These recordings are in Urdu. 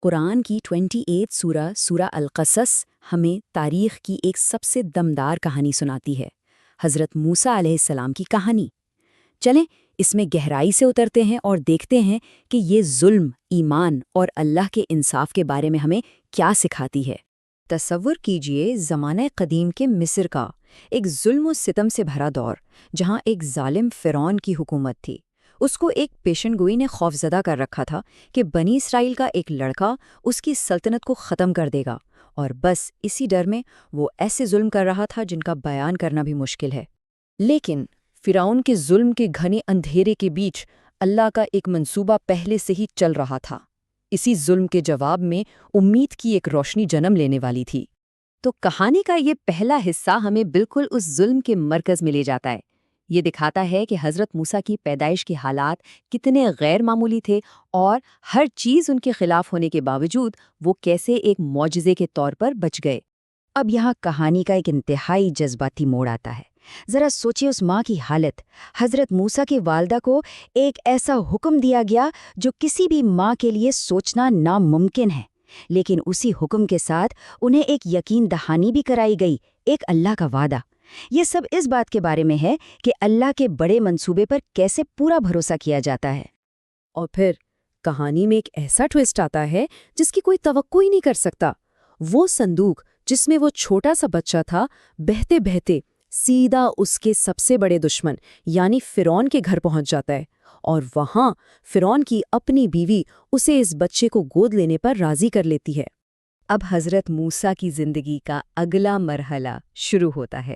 قرآن کی 28 سورہ سورہ القصص ہمیں تاریخ کی ایک سب سے دمدار کہانی سناتی ہے، حضرت موسیٰ علیہ السلام کی کہانی۔ چلیں اس میں گہرائی سے اترتے ہیں اور دیکھتے ہیں کہ یہ ظلم، ایمان اور اللہ کے انصاف کے بارے میں ہمیں کیا سکھاتی ہے۔ تصور کیجئے زمانہ قدیم کے مصر کا ایک ظلم و ستم سے بھرا دور، جہاں ایک ظالم فرعون کی حکومت تھی۔ اس کو ایک پیشن گوئی نے خوفزدہ کر رکھا تھا کہ بنی اسرائیل کا ایک لڑکا اس کی سلطنت کو ختم کر دے گا، اور بس اسی ڈر میں وہ ایسے ظلم کر رہا تھا جن کا بیان کرنا بھی مشکل ہے۔ لیکن فرعون کے ظلم کے گھنے اندھیرے کے بیچ اللہ کا ایک منصوبہ پہلے سے ہی چل رہا تھا۔ اسی ظلم کے جواب میں امید کی ایک روشنی جنم لینے والی تھی۔ تو کہانی کا یہ پہلا حصہ ہمیں بالکل اس ظلم کے مرکز میں لے جاتا ہے۔ یہ دکھاتا ہے کہ حضرت موسیٰ کی پیدائش کے حالات کتنے غیر معمولی تھے، اور ہر چیز ان کے خلاف ہونے کے باوجود وہ کیسے ایک معجزے کے طور پر بچ گئے۔ اب یہاں کہانی کا ایک انتہائی جذباتی موڑ آتا ہے۔ ذرا سوچیں اس ماں کی حالت۔ حضرت موسیٰ کی والدہ کو ایک ایسا حکم دیا گیا جو کسی بھی ماں کے لیے سوچنا ناممکن ہے، لیکن اسی حکم کے ساتھ انہیں ایک یقین دہانی بھی کرائی گئی، ایک اللہ کا وعدہ۔ یہ سب اس بات کے بارے میں ہے کہ اللہ کے بڑے منصوبے پر کیسے پورا بھروسہ کیا جاتا ہے۔ اور پھر کہانی میں ایک ایسا ٹویسٹ آتا ہے جس کی کوئی توقع ہی نہیں کر سکتا۔ وہ صندوق جس میں وہ چھوٹا سا بچہ تھا، بہتے بہتے سیدھا اس کے سب سے بڑے دشمن یعنی فرعون کے گھر پہنچ جاتا ہے، اور وہاں فرعون کی اپنی بیوی اسے اس بچے کو گود لینے پر راضی کر لیتی ہے۔ اب حضرت موسیٰ کی زندگی کا اگلا مرحلہ شروع ہوتا ہے۔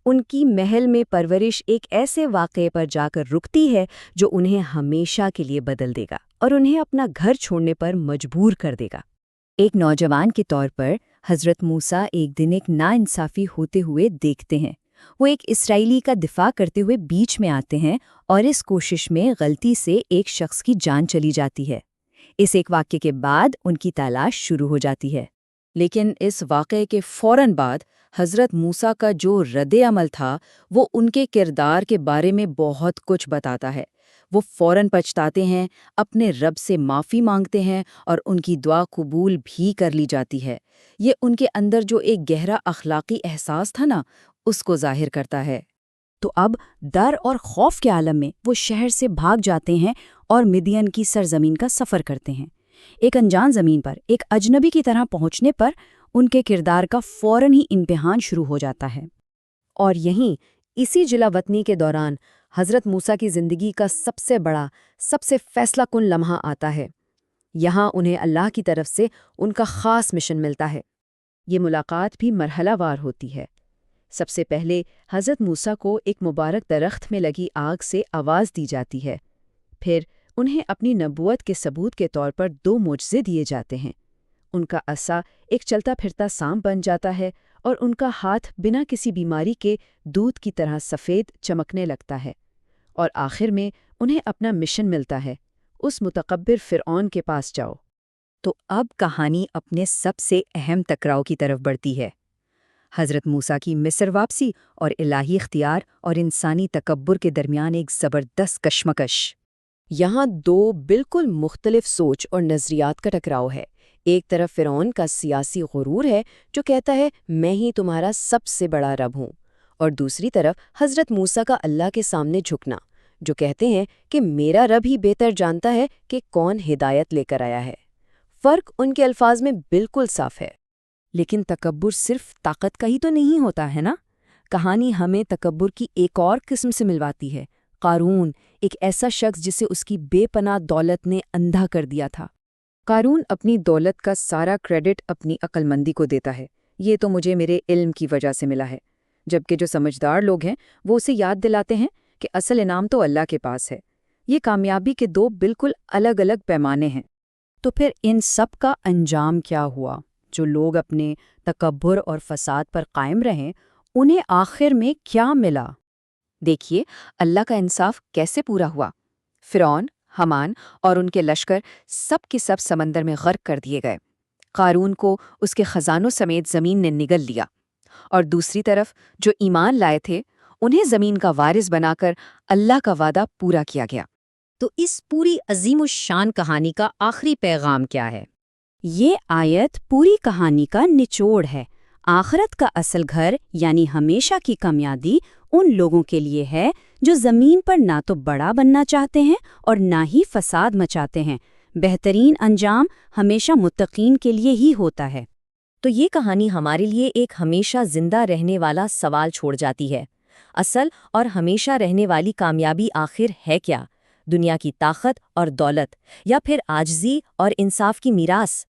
ان کی محل میں پرورش ایک ایسے واقعے پر جا کر رکتی ہے جو انہیں ہمیشہ کے لیے بدل دے گا اور انہیں اپنا گھر چھوڑنے پر مجبور کر دے گا۔ ایک نوجوان کے طور پر حضرت موسیٰ ایک دن ایک ناانصافی ہوتے ہوئے دیکھتے ہیں۔ وہ ایک اسرائیلی کا دفاع کرتے ہوئے بیچ میں آتے ہیں، اور اس کوشش میں غلطی سے ایک شخص کی جان چلی جاتی ہے۔ اس ایک واقعے کے بعد ان کی تلاش شروع ہو جاتی ہے۔ لیکن اس واقعے کے فوراً بعد حضرت موسیٰ کا جو رد عمل تھا وہ ان کے کردار کے بارے میں بہت کچھ بتاتا ہے۔ وہ فوراً پچھتاتے ہیں، اپنے رب سے معافی مانگتے ہیں، اور ان کی دعا قبول بھی کر لی جاتی ہے۔ یہ ان کے اندر جو ایک گہرا اخلاقی احساس تھا نا، اس کو ظاہر کرتا ہے۔ تو اب ڈر اور خوف کے عالم میں وہ شہر سے بھاگ جاتے ہیں اور مدین کی سرزمین کا سفر کرتے ہیں۔ ایک انجان زمین پر ایک اجنبی کی طرح پہنچنے پر ان کے کردار کا فوراً ہی امتحان شروع ہو جاتا ہے۔ اور یہیں اسی جلا وطنی کے دوران حضرت موسیٰ کی زندگی کا سب سے بڑا، سب سے فیصلہ کن لمحہ آتا ہے۔ یہاں انہیں اللہ کی طرف سے ان کا خاص مشن ملتا ہے۔ یہ ملاقات بھی مرحلہ وار ہوتی ہے۔ سب سے پہلے حضرت موسیٰ کو ایک مبارک درخت میں لگی آگ سے آواز دی جاتی ہے۔ پھر انہیں اپنی نبوت کے ثبوت کے طور پر 2 معجزے دیے جاتے ہیں۔ ان کا عصا ایک چلتا پھرتا سانپ بن جاتا ہے، اور ان کا ہاتھ بنا کسی بیماری کے دودھ کی طرح سفید چمکنے لگتا ہے۔ اور آخر میں انہیں اپنا مشن ملتا ہے، اس متکبر فرعون کے پاس جاؤ۔ تو اب کہانی اپنے سب سے اہم ٹکراؤ کی طرف بڑھتی ہے۔ حضرت موسیٰ کی مصر واپسی اور الہی اختیار اور انسانی تکبر کے درمیان ایک زبردست کشمکش۔ یہاں 2 بالکل مختلف سوچ اور نظریات کا ٹکراؤ ہے۔ ایک طرف فرعون کا سیاسی غرور ہے جو کہتا ہے میں ہی تمہارا سب سے بڑا رب ہوں، اور دوسری طرف حضرت موسیٰ کا اللہ کے سامنے جھکنا، جو کہتے ہیں کہ میرا رب ہی بہتر جانتا ہے کہ کون ہدایت لے کر آیا ہے۔ فرق ان کے الفاظ میں بالکل صاف ہے۔ لیکن تکبر صرف طاقت کا ہی تو نہیں ہوتا ہے نا۔ کہانی ہمیں تکبر کی ایک اور قسم سے ملواتی ہے۔ قارون، ایک ایسا شخص جسے اس کی بے پناہ دولت نے اندھا کر دیا تھا۔ قارون اپنی دولت کا سارا کریڈٹ اپنی عقل مندی کو دیتا ہے، یہ تو مجھے میرے علم کی وجہ سے ملا ہے، جبکہ جو سمجھدار لوگ ہیں وہ اسے یاد دلاتے ہیں کہ اصل انعام تو اللہ کے پاس ہے۔ یہ کامیابی کے 2 بالکل الگ الگ پیمانے ہیں۔ تو پھر ان سب کا انجام کیا ہوا؟ جو لوگ اپنے تکبر اور فساد پر قائم رہیں، انہیں آخر میں کیا ملا؟ دیکھیے اللہ کا انصاف کیسے پورا ہوا۔ فرعون، حامان اور ان کے لشکر سب کے سب سمندر میں غرق کر دیے گئے۔ قارون کو اس کے خزانوں سمیت زمین نے نگل لیا، اور دوسری طرف جو ایمان لائے تھے انہیں زمین کا وارث بنا کر اللہ کا وعدہ پورا کیا گیا۔ تو اس پوری عظیم الشان کہانی کا آخری پیغام کیا ہے؟ یہ آیت پوری کہانی کا نچوڑ ہے۔ آخرت کا اصل گھر یعنی ہمیشہ کی کامیابی ان لوگوں کے لیے ہے جو زمین پر نہ تو بڑا بننا چاہتے ہیں اور نہ ہی فساد مچاتے ہیں۔ بہترین انجام ہمیشہ متقین کے لیے ہی ہوتا ہے۔ تو یہ کہانی ہمارے لیے ایک ہمیشہ زندہ رہنے والا سوال چھوڑ جاتی ہے۔ اصل اور ہمیشہ رہنے والی کامیابی آخر ہے کیا؟ دنیا کی طاقت اور دولت، یا پھر عاجزی اور انصاف کی میراث؟